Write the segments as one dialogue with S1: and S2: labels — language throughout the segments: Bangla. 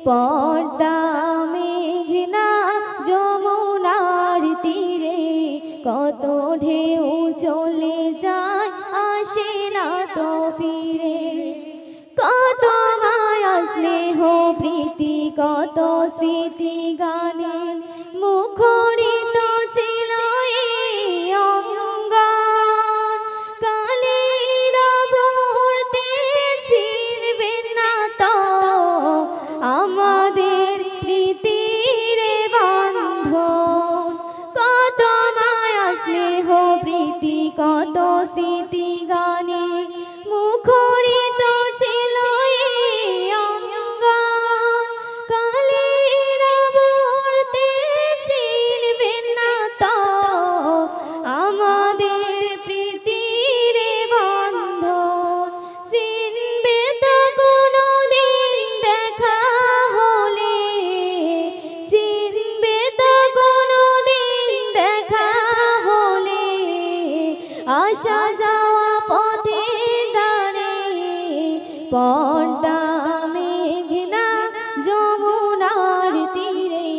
S1: পদ্মা মেঘনা যমুনার তীরে কত ঢেউ চলে যায় আসে না তো ফিরে। কত মায়া স্নেহ প্রীতি কত স্মৃতি গানে মুখরিত ছিল এই অঙ্গন। কালের আবর্তে ছিড়বেন না তো আমাদের প্রীতির বন্ধন। কত মায়া স্নেহ প্রীতি কত স্মৃতি গানে মুখরিত ছিল এই অঙ্গন। কালের আবর্তে ছিড়বেন না তো আমাদের প্রীতির বন্ধন। চিনবে তো কোনোদিন দেখা হলে, চিনবে তো কোনোদিন দেখা হলে আসা যাওয়া পথের ধারে পদ্মা মেঘনা যমুনার তীরে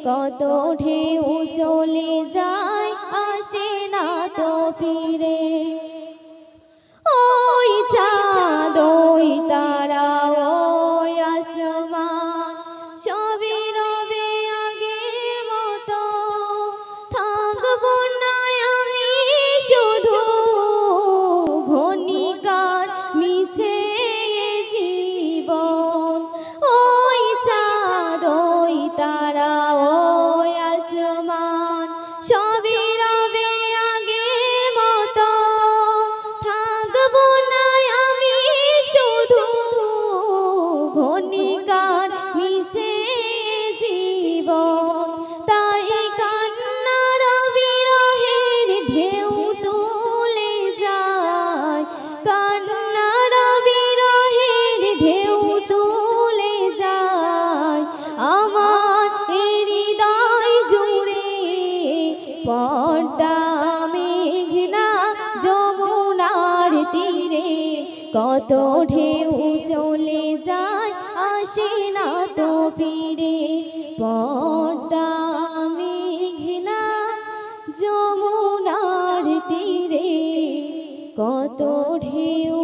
S1: কত ঢেউ চলে যায় আসে না তো ফিরে। ওই চাঁদ ওই তারা ওই আসমান সবই রবে আগের মতো। থাকবো না আমি শুধু ঘনিকার মিছে জীবন। ওই চাঁদ ওই তারা ওই আসমান সবই রবে আগের মতো। থাকবো না আমি শুধু ঘনিকার মিছে জীবন। তাই কান্নার বিরহের ঢেউ তুলে যায়, কান্নার বিরহের ঢেউ তুলে যায় আমার হৃদয় জুড়ে। পদ্মা মেঘনা যমুনার তীরে কত ঢেউ চলে যায় আসে না তো ফিরে। পদ্মা মেঘনা যমুনার তীরে কত ঢেউ